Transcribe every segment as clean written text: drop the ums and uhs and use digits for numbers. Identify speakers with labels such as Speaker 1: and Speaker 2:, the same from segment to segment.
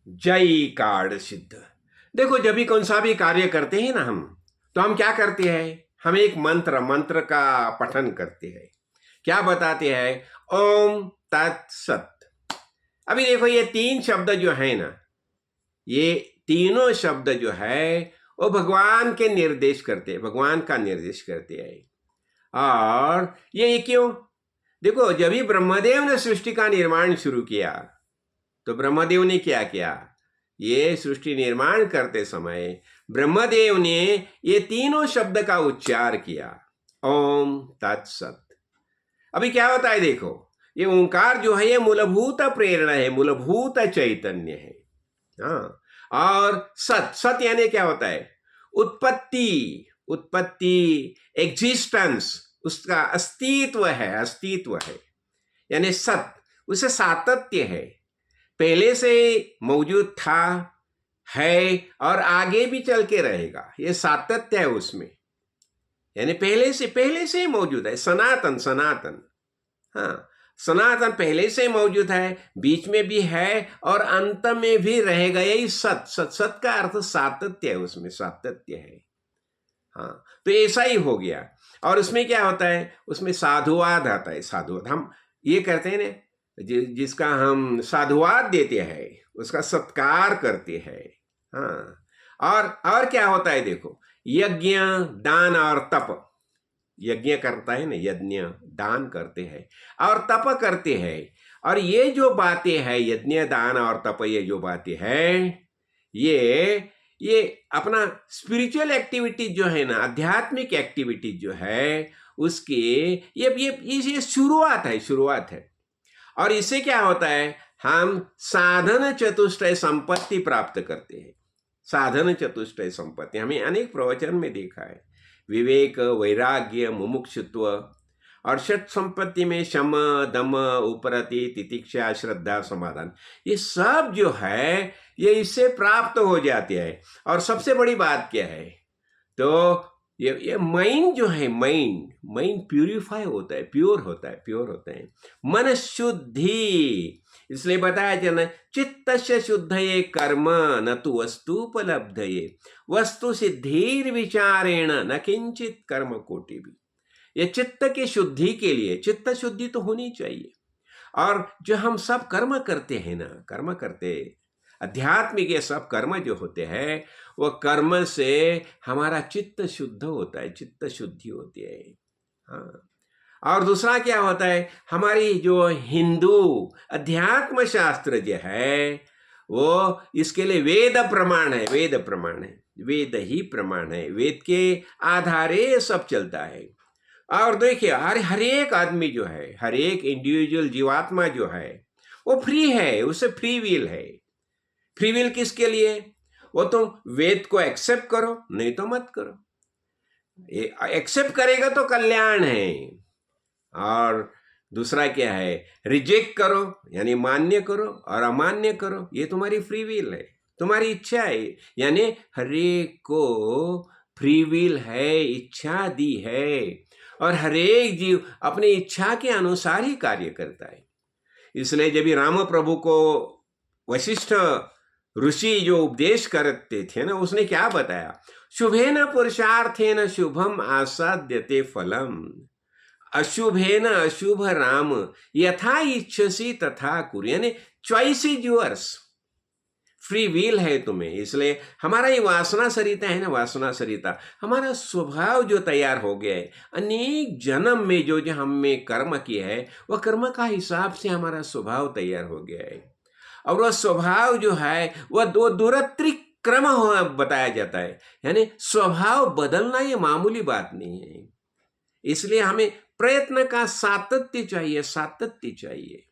Speaker 1: जय कार्ड सिद्ध। देखो, जब भी कौन सा भी कार्य करते हैं ना हम, तो हम क्या करते हैं? हम एक मंत्र मंत्र का पठन करते हैं। क्या बताते हैं? ओम तत्सत। अभी देखो, ये तीन शब्द जो है ना, ये तीनों शब्द जो है वो भगवान के निर्देश करते हैं, भगवान का निर्देश करते हैं। और ये क्यों? देखो, जब भी ब्रह्मदेव ने सृष्टि का निर्माण शुरू किया, तो ब्रह्मदेव ने क्या किया? ये सृष्टि निर्माण करते समय ब्रह्मदेव ने ये तीनों शब्द का उच्चार किया, ओम तत्सत। अभी क्या होता है? देखो, ये ओंकार जो है ये मूलभूत प्रेरणा है, मूलभूत चैतन्य है। हाँ। और सत, सत यानी क्या होता है? उत्पत्ति, उत्पत्ति, एग्जिस्टेंस, उसका अस्तित्व है, अस्तित्व है। यानी सत, उसे सातत्य है, पहले से मौजूद था, है और आगे भी चल के रहेगा। ये सातत्य है उसमें, यानी पहले से ही मौजूद है, सनातन, सनातन। हाँ, सनातन पहले से मौजूद है, बीच में भी है और अंत में भी रहेगा। यही सत, सत, सत का अर्थ सातत्य है, उसमें सातत्य है। हाँ, तो ऐसा ही हो गया। और उसमें क्या होता है? उसमें साधुवाद आता है। साधुवाद हम ये करते हैं ना, जिसका हम साधुवाद देते हैं, उसका सत्कार करते हैं। हाँ। और क्या होता है? देखो, यज्ञ, दान और तप। यज्ञ करता है ना, यज्ञ, दान करते हैं और तप करते हैं। और ये जो बातें हैं, यज्ञ, दान और तप, ये जो बातें हैं, ये अपना स्पिरिचुअल एक्टिविटी जो है ना, आध्यात्मिक एक्टिविटी जो है उसकी ये शुरुआत है, शुरुआत है। और इससे क्या होता है? हम साधन चतुष्टय संपत्ति प्राप्त करते हैं। साधन चतुष्टय संपत्ति हमें अनेक प्रवचन में देखा है। विवेक, वैराग्य, मुमुक्षुत्व, और षट संपत्ति में शम, दम, उपरति, तितिक्षा, श्रद्धा, समाधान, ये सब जो है ये इससे प्राप्त हो जाते हैं। और सबसे बड़ी बात क्या है? तो ये माइंड जो है, माइंड माइंड प्यूरिफाई होता है, प्योर होता है, प्योर होता है। मन शुद्धि, इसलिए बताया जाना, चित्त से शुद्ध ये कर्म न तो वस्तुपलब्ध ये, वस्तु सिद्धिर विचारेण न किंचित कर्म कोटि भी। ये चित्त की शुद्धि के लिए, चित्त शुद्धि तो होनी चाहिए। और जो हम सब कर्म करते हैं ना, कर्म करते, आध्यात्मिक ये सब कर्म जो होते हैं, वो कर्म से हमारा चित्त शुद्ध होता है, चित्त शुद्धि होती है। हाँ। और दूसरा क्या होता है? हमारी जो हिंदू अध्यात्म शास्त्र जो है, वो इसके लिए वेद प्रमाण है, वेद प्रमाण है, वेद ही प्रमाण है। वेद के आधारे सब चलता है। और देखिए, हर एक आदमी जो है, हर एक इंडिविजुअल जीवात्मा जो है, वो फ्री है, उसे फ्री विल है। फ्री विल किसके लिए? वो तुम वेद को एक्सेप्ट करो, नहीं तो मत करो। एक्सेप्ट करेगा तो कल्याण है। और दूसरा क्या है? रिजेक्ट करो, यानी मान्य करो और अमान्य करो, ये तुम्हारी फ्री विल है, तुम्हारी इच्छा है। यानी हर एक को फ्री विल है, इच्छा दी है, और हर एक जीव अपनी इच्छा के अनुसार ही कार्य करता है। इसलिए जब राम प्रभु को वशिष्ठ ऋषि जो उपदेश करते थे ना, उसने क्या बताया? शुभेन पुरुषार्थेन शुभम आसाद्यते फलम, अशुभेन अशुभ राम, यथा इच्छसी तथा कुरु। यानी choice is yours, free will है तुम्हें। इसलिए हमारा ये वासना सरिता है ना, वासना सरिता, हमारा स्वभाव जो तैयार हो गया है, अनेक जन्म में जो जो हमने कर्म किया है, वह कर्म का हिसाब से हमारा स्वभाव तैयार हो गया है। और वह स्वभाव जो है वह दो दुरत्रिक्रम बताया जाता है। यानी स्वभाव बदलना ये मामूली बात नहीं है। इसलिए हमें प्रयत्न का सातत्य चाहिए, सातत्य चाहिए।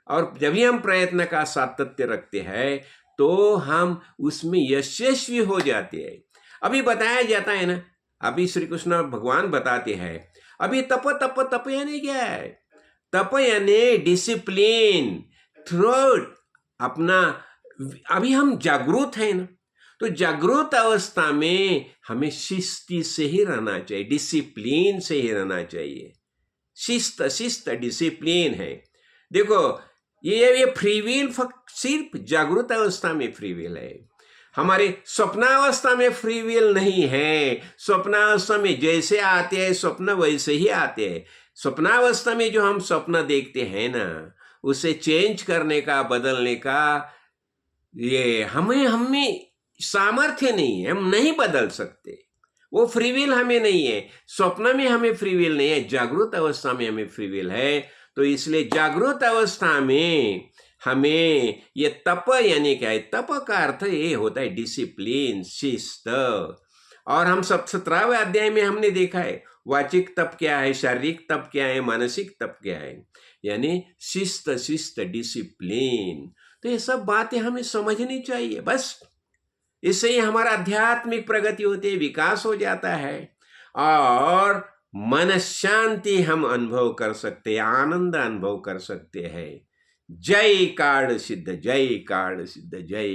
Speaker 1: और जब भी हम प्रयत्न का सातत्य रखते हैं तो हम उसमें यशस्वी हो जाते हैं। अभी बताया जाता है ना, अभी श्री कृष्ण भगवान बताते हैं, अभी तप तप तप यानी क्या है? तप यानी डिसिप्लिन थ्रू अपना। अभी हम जागरूक हैं ना, तो जागरूक अवस्था में हमें शिस्ती से ही रहना चाहिए, डिसिप्लिन से ही रहना चाहिए। शिस्त, शिस्त डिसिप्लिन है। देखो, ये फ्री विल सिर्फ जागृत अवस्था में फ्री विल है। हमारे स्वप्नावस्था में फ्री विल नहीं है। स्वप्नावस्था में जैसे आते हैं स्वप्न वैसे ही आते हैं। स्वप्नावस्था में जो हम स्वप्न देखते हैं ना, उसे चेंज करने का, बदलने का ये हमें सामर्थ्य नहीं है, हम नहीं बदल सकते। वो फ्री विल हमें नहीं है। स्वप्न में हमें फ्री विल नहीं है, जागृत अवस्था में हमें फ्री विल है। तो इसलिए जागृत अवस्था में हमें ये तप यानी क्या है, तप का अर्थ ये होता है डिसिप्लिन, शिस्त। और हम सब 17वें अध्याय में हमने देखा है वाचिक तप क्या है, शारीरिक तप क्या है, मानसिक तप क्या है, यानी शिस्त, शिस्त, डिसिप्लिन। तो ये सब बातें हमें समझनी चाहिए। बस इससे ही हमारा आध्यात्मिक प्रगति होती है, विकास हो जाता है और मन शांति हम अनुभव कर सकते हैं, आनंद अनुभव कर सकते हैं। जय कार्ड सिद्ध, जय कार्ड सिद्ध, जय।